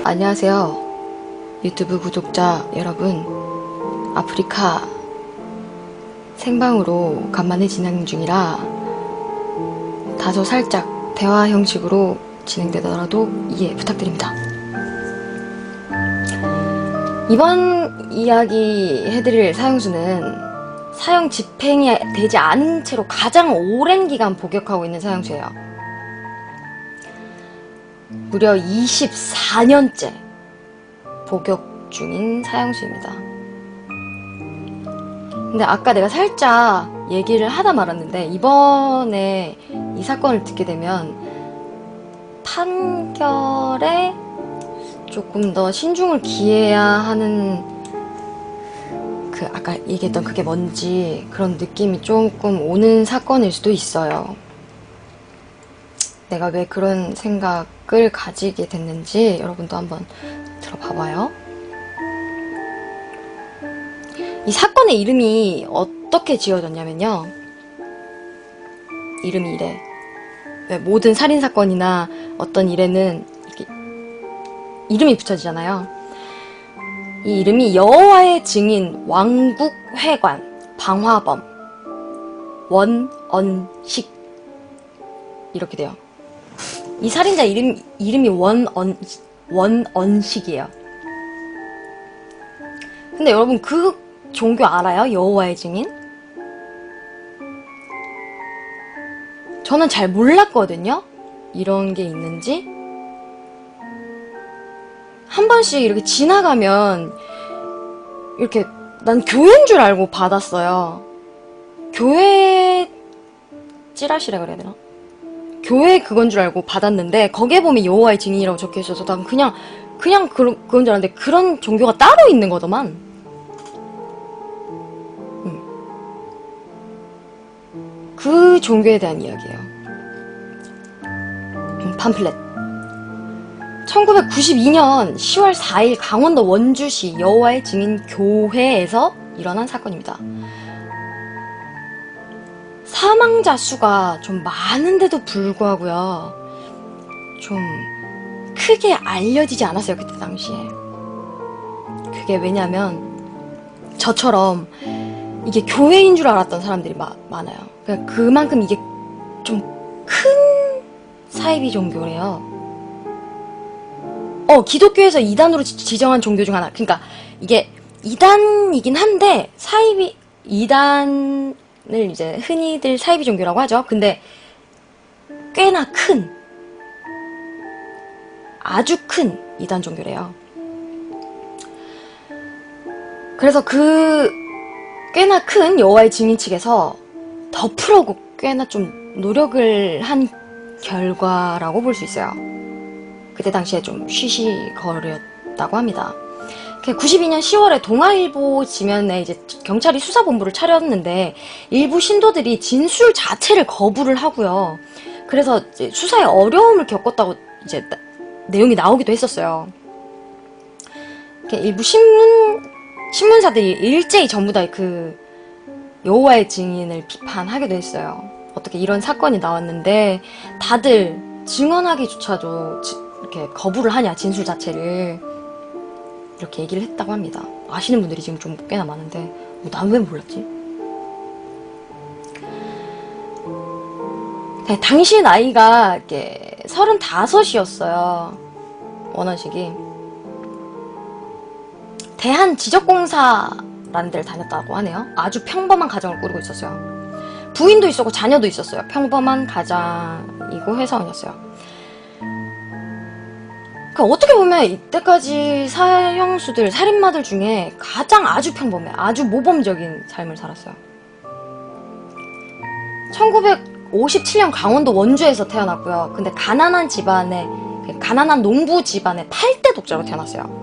안녕하세요 유튜브 구독자 여러분, 아프리카 생방으로 간만에 진행 중이라 다소 살짝 대화 형식으로 진행되더라도 이해 부탁드립니다. 이번 이야기 해드릴 사형수는 사형 집행이 되지 않은 채로 가장 오랜 기간 복역하고 있는 사형수예요. 무려 24년째 복역 중인 사형수입니다. 근데 아까 내가 살짝 얘기를 하다 말았는데, 이번에 이 사건을 듣게 되면 판결에 조금 더 신중을 기해야 하는, 그 아까 얘기했던 그게 뭔지 그런 느낌이 조금 오는 사건일 수도 있어요. 내가 왜 그런 생각을 가지게 됐는지 여러분도 한번 들어봐봐요. 이 사건의 이름이 어떻게 지어졌냐면요, 이름이 이래. 왜 모든 살인사건이나 어떤 일에는 이렇게 이름이 붙여지잖아요. 이 이름이 여호와의 증인 왕국회관 방화범 원언식 이렇게 돼요. 이 살인자 이름이 원언식이에요. 근데 여러분, 그 종교 알아요? 여호와의 증인? 저는 잘 몰랐거든요? 이런 게 있는지. 한 번씩 이렇게 지나가면 이렇게, 난 교회인 줄 알고 받았어요. 교회 찌라시라 그래야 되나? 교회 그건 줄 알고 받았는데, 거기에 보면 여호와의 증인이라고 적혀있어서 난 그냥 그건 줄 알았는데, 그런 종교가 따로 있는 거더만. 그 종교에 대한 이야기예요. 팜플렛. 1992년 10월 4일 강원도 원주시 여호와의 증인 교회에서 일어난 사건입니다. 사망자 수가 좀 많은데도 불구하고요, 좀 크게 알려지지 않았어요, 그때 당시에. 그게 왜냐면 저처럼 이게 교회인 줄 알았던 사람들이 많아요. 그러니까 그만큼 이게 좀 큰 사이비 종교래요. 기독교에서 이단으로 지정한 종교 중 하나. 그러니까 이게 이단이긴 한데, 사이비 이단을 이제 흔히들 사이비 종교라고 하죠. 근데 꽤나 큰, 아주 큰 이단 종교래요. 그래서 그 꽤나 큰 여호와의 증인 측에서 덮으려고 꽤나 좀 노력을 한 결과라고 볼 수 있어요. 그때 당시에 좀 쉬쉬거렸다고 합니다. 92년 10월에 동아일보 지면에 이제 경찰이 수사본부를 차렸는데, 일부 신도들이 진술 자체를 거부를 하고요. 그래서 이제 수사에 어려움을 겪었다고 이제 내용이 나오기도 했었어요. 일부 신문사들이 일제히 전부 다 그 여호와의 증인을 비판하기도 했어요. 어떻게 이런 사건이 나왔는데 다들 증언하기조차도 이렇게 거부를 하냐, 진술 자체를. 이렇게 얘기를 했다고 합니다. 아시는 분들이 지금 좀 꽤나 많은데, 난 왜 몰랐지? 네, 당시 나이가 이렇게 35이었어요. 원원식이. 대한지적공사라는 데를 다녔다고 하네요. 아주 평범한 가정을 꾸리고 있었어요. 부인도 있었고 자녀도 있었어요. 평범한 가장이고 회사원이었어요. 그러니까 어떻게 보면 이때까지 사형수들, 살인마들 중에 가장 아주 평범해, 아주 모범적인 삶을 살았어요. 1957년 강원도 원주에서 태어났고요. 근데 가난한 농부 집안의 8대 독자로 태어났어요.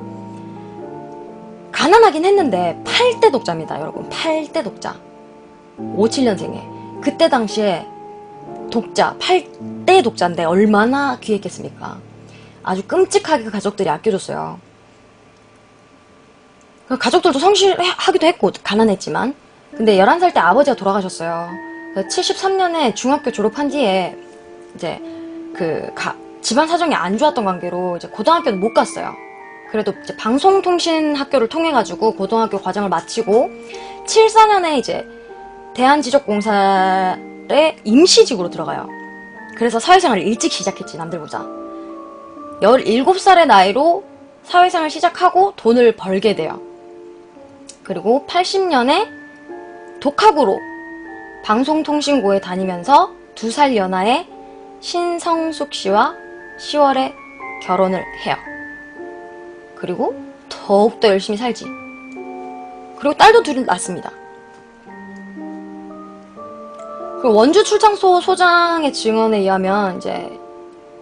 가난하긴 했는데 8대 독자입니다, 여러분. 8대 독자. 57년생에. 그때 당시에 독자, 8대 독자인데 얼마나 귀했겠습니까? 아주 끔찍하게 그 가족들이 아껴줬어요. 가족들도 성실하기도 했고 가난했지만. 근데 11살 때 아버지가 돌아가셨어요. 73년에 중학교 졸업한 뒤에 이제 집안 사정이 안 좋았던 관계로 이제 고등학교는 못 갔어요. 그래도 이제 방송통신학교를 통해가지고 고등학교 과정을 마치고 74년에 이제 대한지적공사의 임시직으로 들어가요. 그래서 사회생활을 일찍 시작했지, 남들보다. 17살의 나이로 사회생활 시작하고 돈을 벌게 돼요. 그리고 80년에 독학으로 방송통신고에 다니면서 2살 연하의 신성숙 씨와 10월에 결혼을 해요. 그리고 더욱더 열심히 살지. 그리고 딸도 둘이 낳습니다. 그리고 원주 출장소 소장의 증언에 의하면 이제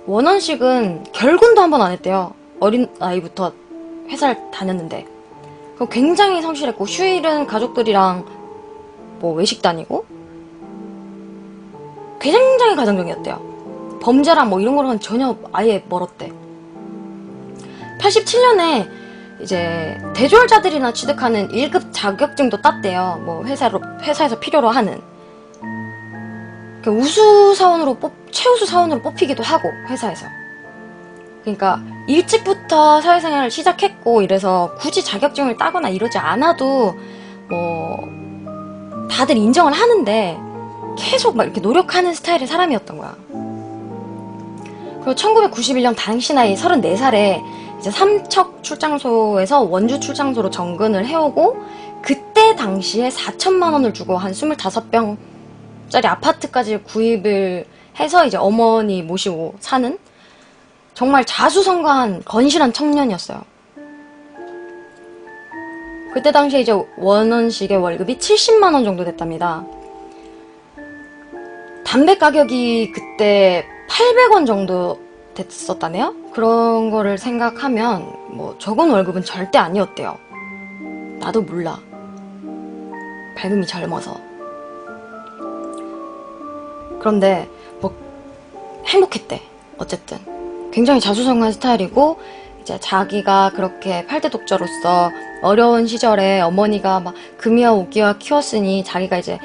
원원식은 결혼도 한 번 안 했대요. 어린 나이부터 회사를 다녔는데. 굉장히 성실했고 휴일은 가족들이랑 뭐 외식 다니고 굉장히 가정적이었대요. 범죄랑 뭐 이런 거랑은 전혀 아예 멀었대. 87년에 이제 대졸자들이나 취득하는 1급 자격증도 땄대요. 뭐 회사에서 필요로 하는. 우수 사원으로 최우수 사원으로 뽑히기도 하고, 회사에서. 그러니까 일찍부터 사회생활을 시작했고, 이래서 굳이 자격증을 따거나 이러지 않아도 뭐 다들 인정을 하는데 계속 막 이렇게 노력하는 스타일의 사람이었던 거야. 그리고 1991년 당시 나이 34살에 이제 삼척 출장소에서 원주 출장소로 정근을 해오고, 그때 당시에 4천만 원을 주고 한 25평짜리 아파트까지 구입을 해서 이제 어머니 모시고 사는 정말 자수성가한 건실한 청년이었어요. 그때 당시에 이제 원원식의 월급이 70만 원 정도 됐답니다. 담배 가격이 그때 800원 정도 됐었다네요? 그런 거를 생각하면 뭐 적은 월급은 절대 아니었대요. 나도 몰라. 밝음이 젊어서. 그런데 뭐 행복했대. 어쨌든 굉장히 자수성가한 스타일이고, 이제 자기가 그렇게 8대 독자로서 어려운 시절에 어머니가 막 금이와 오기와 키웠으니 자기가 이제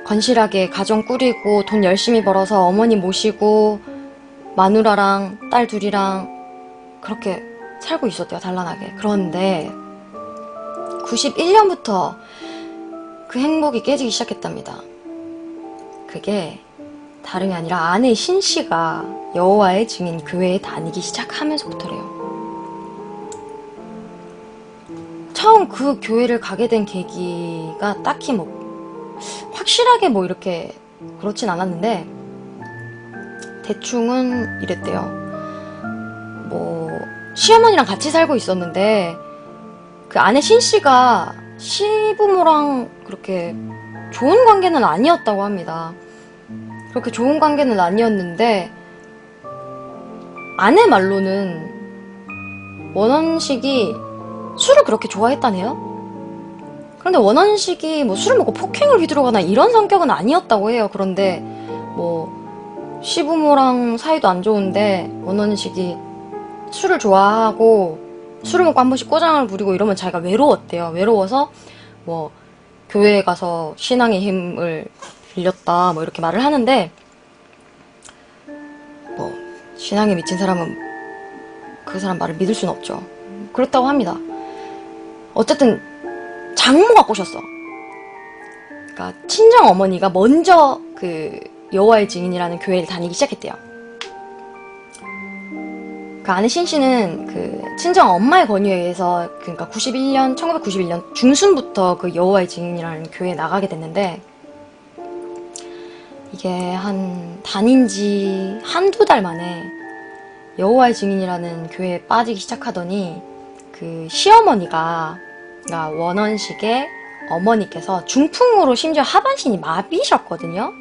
건실하게 가정 꾸리고 돈 열심히 벌어서 어머니 모시고 마누라랑 딸 둘이랑 그렇게 살고 있었대요, 단란하게. 그런데 91년부터 그 행복이 깨지기 시작했답니다. 그게 다름이 아니라 아내 신씨가 여호와의 증인 교회에 다니기 시작하면서부터래요. 처음 그 교회를 가게 된 계기가 딱히 뭐 확실하게 뭐 이렇게 그렇진 않았는데, 대충은 이랬대요. 뭐 시어머니랑 같이 살고 있었는데 그 아내 신씨가 시부모랑 그렇게 좋은 관계는 아니었다고 합니다. 그렇게 좋은 관계는 아니었는데 아내 말로는 원원식이 술을 그렇게 좋아했다네요. 그런데 원원식이 뭐 술을 먹고 폭행을 휘두르거나 이런 성격은 아니었다고 해요. 그런데 뭐 시부모랑 사이도 안 좋은데 원원식이 술을 좋아하고 술을 먹고 한 번씩 꼬장을 부리고 이러면 자기가 외로웠대요. 외로워서 뭐 교회에 가서 신앙의 힘을 빌렸다 뭐 이렇게 말을 하는데, 뭐 신앙에 미친 사람은 그 사람 말을 믿을 수는 없죠. 그렇다고 합니다. 어쨌든 장모가 꼬셨어. 그러니까 친정 어머니가 먼저 그 여호와의 증인이라는 교회를 다니기 시작했대요. 그 아내 신씨는 그 친정 엄마의 권유에 의해서, 그러니까 1991년 중순부터 그 여호와의 증인이라는 교회에 나가게 됐는데, 이게 다닌 지 한두 달 만에 여호와의 증인이라는 교회에 빠지기 시작하더니 그 시어머니가, 그러니까 원원식의 어머니께서 중풍으로 심지어 하반신이 마비셨거든요.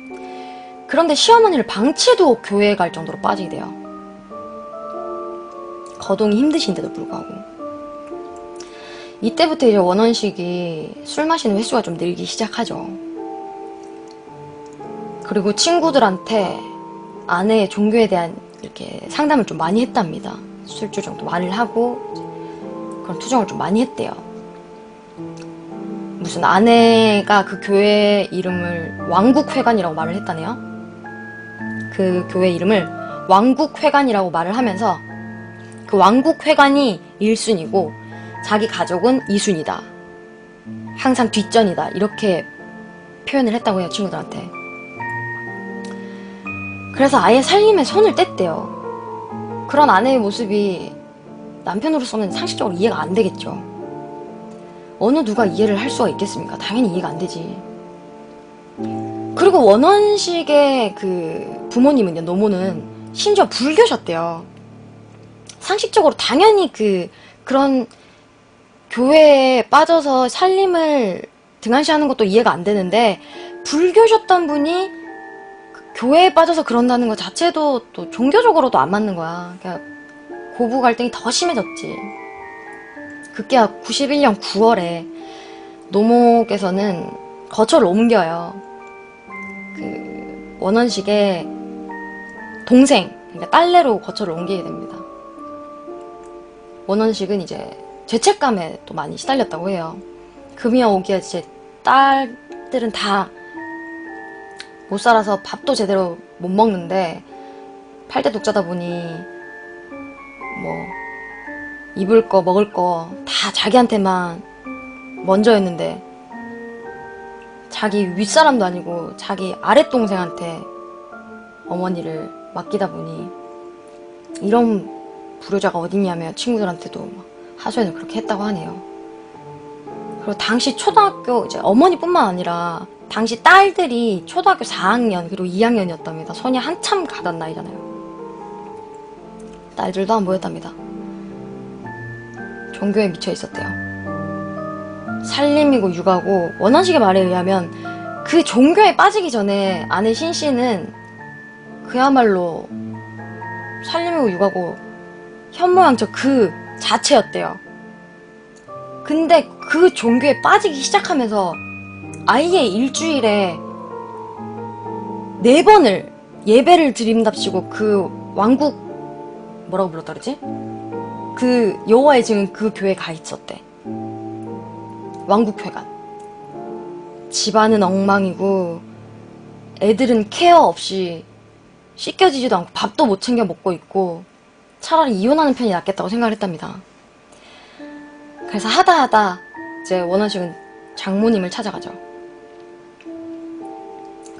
그런데 시어머니를 방치해도 교회에 갈 정도로 빠지게 돼요. 거동이 힘드신데도 불구하고. 이때부터 이제 원원식이 술 마시는 횟수가 좀 늘기 시작하죠. 그리고 친구들한테 아내의 종교에 대한 이렇게 상담을 좀 많이 했답니다. 술주정도 말을 하고 그런 투정을 좀 많이 했대요. 무슨 아내가 그 교회 이름을 왕국회관이라고 말을 했다네요. 그 교회 이름을 왕국회관이라고 말을 하면서 그 왕국회관이 1순위고 자기 가족은 2순위다. 항상 뒷전이다. 이렇게 표현을 했다고 해요, 친구들한테. 그래서 아예 살림에 손을 뗐대요. 그런 아내의 모습이 남편으로서는 상식적으로 이해가 안 되겠죠. 어느 누가 이해를 할 수가 있겠습니까? 당연히 이해가 안 되지. 그리고 원원식의 그 부모님은요, 노모는 심지어 불교셨대요. 상식적으로 당연히 그런 교회에 빠져서 살림을 등한시하는 것도 이해가 안 되는데, 불교셨던 분이 교회에 빠져서 그런다는 것 자체도 또 종교적으로도 안 맞는 거야. 그러니까 고부 갈등이 더 심해졌지. 급기야 91년 9월에 노모께서는 거처를 옮겨요. 그 원원식의 동생, 그러니까 딸내로 거처를 옮기게 됩니다. 원원식은 이제 죄책감에 또 많이 시달렸다고 해요. 금이어 오기에 이제 딸들은 다 못 살아서 밥도 제대로 못 먹는데 8대 독자다 보니 뭐 입을 거 먹을 거 다 자기한테만 먼저였는데, 자기 윗사람도 아니고 자기 아랫동생한테 어머니를 맡기다 보니 이런 불효자가 어딨냐며 친구들한테도 막 하소연을 그렇게 했다고 하네요. 그리고 당시 초등학교, 이제 어머니뿐만 아니라 당시 딸들이 초등학교 4학년 그리고 2학년이었답니다. 손이 한참 가던 나이잖아요. 딸들도 안 보였답니다. 종교에 미쳐 있었대요. 살림이고 육아고, 원원식의 말에 의하면 그 종교에 빠지기 전에 아내 신씨는 그야말로 살림이고 육아고 현모양처 그 자체였대요. 근데 그 종교에 빠지기 시작하면서 아예 일주일에 4번을 예배를 드린답시고 그 왕국, 뭐라고 불렀다 그러지? 그 여호와의 증인 그 교회에 가 있었대. 왕국회관. 집안은 엉망이고 애들은 케어 없이 씻겨지지도 않고 밥도 못 챙겨 먹고 있고, 차라리 이혼하는 편이 낫겠다고 생각을 했답니다. 그래서 하다 이제 원원식은 장모님을 찾아가죠.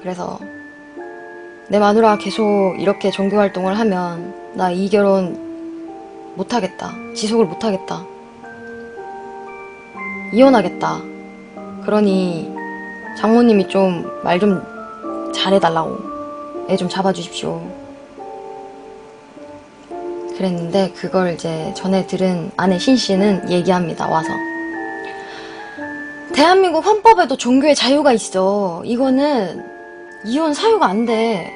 그래서 내 마누라가 계속 이렇게 종교활동을 하면 나 이 결혼 못하겠다. 지속을 못하겠다. 이혼하겠다. 그러니 장모님이 좀 말 좀 잘해달라고, 애 좀 잡아주십시오. 그랬는데 그걸 이제 전에 들은 아내 신씨는 얘기합니다. 와서 대한민국 헌법에도 종교의 자유가 있어. 이거는 이혼 사유가 안 돼.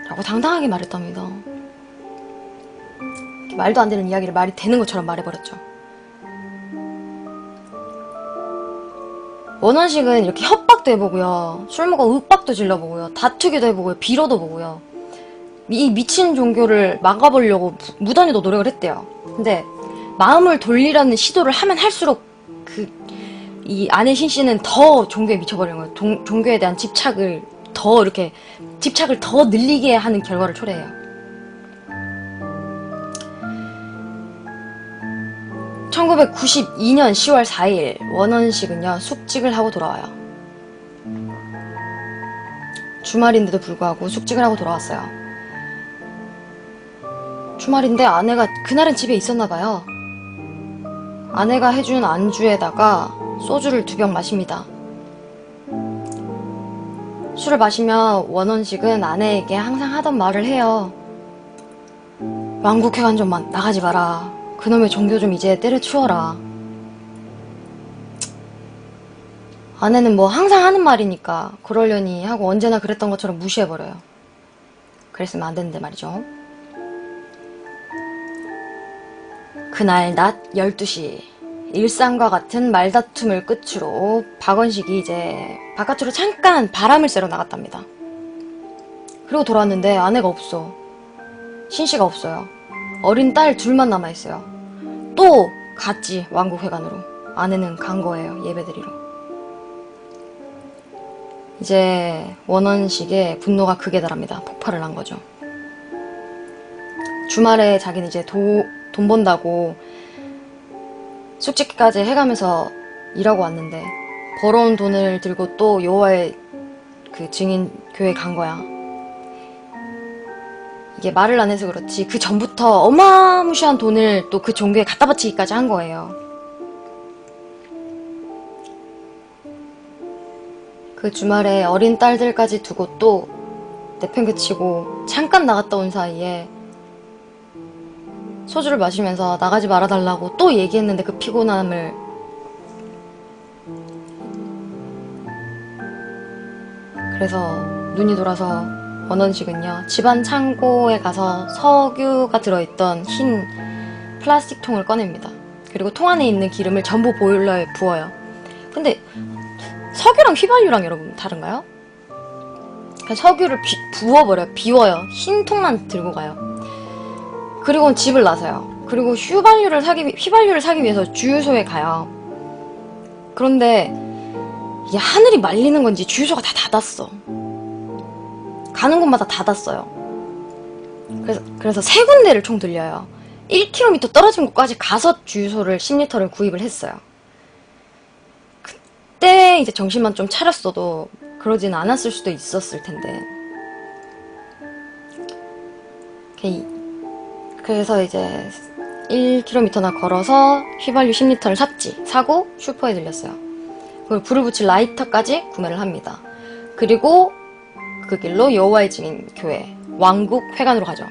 라고 당당하게 말했답니다. 말도 안 되는 이야기를 말이 되는 것처럼 말해버렸죠. 원원식은 이렇게 협박도 해보고요, 술 먹어 윽박도 질러보고요, 다투기도 해보고요, 빌어도 보고요, 이 미친 종교를 막아보려고 무단히도 노력을 했대요. 근데 마음을 돌리라는 시도를 하면 할수록 이 아내 신씨는 더 종교에 미쳐버리는 거예요. 종교에 대한 집착을 더 늘리게 하는 결과를 초래해요. (1992년 10월 4일) 원원식은요 숙직을 하고 돌아와요. 주말인데도 불구하고 숙직을 하고 돌아왔어요. 주말인데 아내가 그날은 집에 있었나봐요. 아내가 해준 안주에다가 소주를 2병 마십니다. 술을 마시며 원원식은 아내에게 항상 하던 말을 해요. 왕국회관 좀 나가지 마라. 그놈의 종교 좀 이제 때려치워라. 아내는 뭐 항상 하는 말이니까 그러려니 하고 언제나 그랬던 것처럼 무시해버려요. 그랬으면 안 되는데 말이죠. 그날 낮 12시, 일상과 같은 말다툼을 끝으로 박원식이 이제 바깥으로 잠깐 바람을 쐬러 나갔답니다. 그리고 돌아왔는데 아내가 없어. 신씨가 없어요. 어린 딸 둘만 남아있어요. 또 갔지, 왕국회관으로. 아내는 간 거예요, 예배드리러. 이제 원원식의 분노가 극에 달합니다. 폭발을 한 거죠. 주말에 자기는 이제 돈 번다고 숙직까지 해가면서 일하고 왔는데 벌어온 돈을 들고 또 여호와의 그 증인 교회에 간 거야. 이게 말을 안 해서 그렇지 그 전부터 어마무시한 돈을 또 그 종교에 갖다 바치기까지 한 거예요. 그 주말에 어린 딸들까지 두고 또 내팽개치고 잠깐 나갔다 온 사이에 소주를 마시면서 나가지 말아달라고 또 얘기했는데 그 피곤함을 그래서 눈이 돌아서 원원식은요 집안 창고에 가서 석유가 들어있던 흰 플라스틱 통을 꺼냅니다. 그리고 통 안에 있는 기름을 전부 보일러에 부어요. 근데 석유랑 휘발유랑 여러분 다른가요? 그냥 석유를 부어버려요. 비워요. 흰 통만 들고 가요. 그리고 집을 나서요. 그리고 휘발유를 사기 위해서 주유소에 가요. 그런데 이게 하늘이 말리는 건지 주유소가 다 닫았어. 가는 곳마다 닫았어요. 그래서 세 군데를 총 들려요. 1km 떨어진 곳까지 가서 주유소를 10리터를 구입을 했어요. 그때 이제 정신만 좀 차렸어도 그러진 않았을 수도 있었을 텐데. 그래서 이제 1km나 걸어서 휘발유 10리터를 사고 슈퍼에 들렸어요. 그리고 불을 붙일 라이터까지 구매를 합니다. 그리고 그 길로 여호와의 증인 교회 왕국 회관으로 가죠.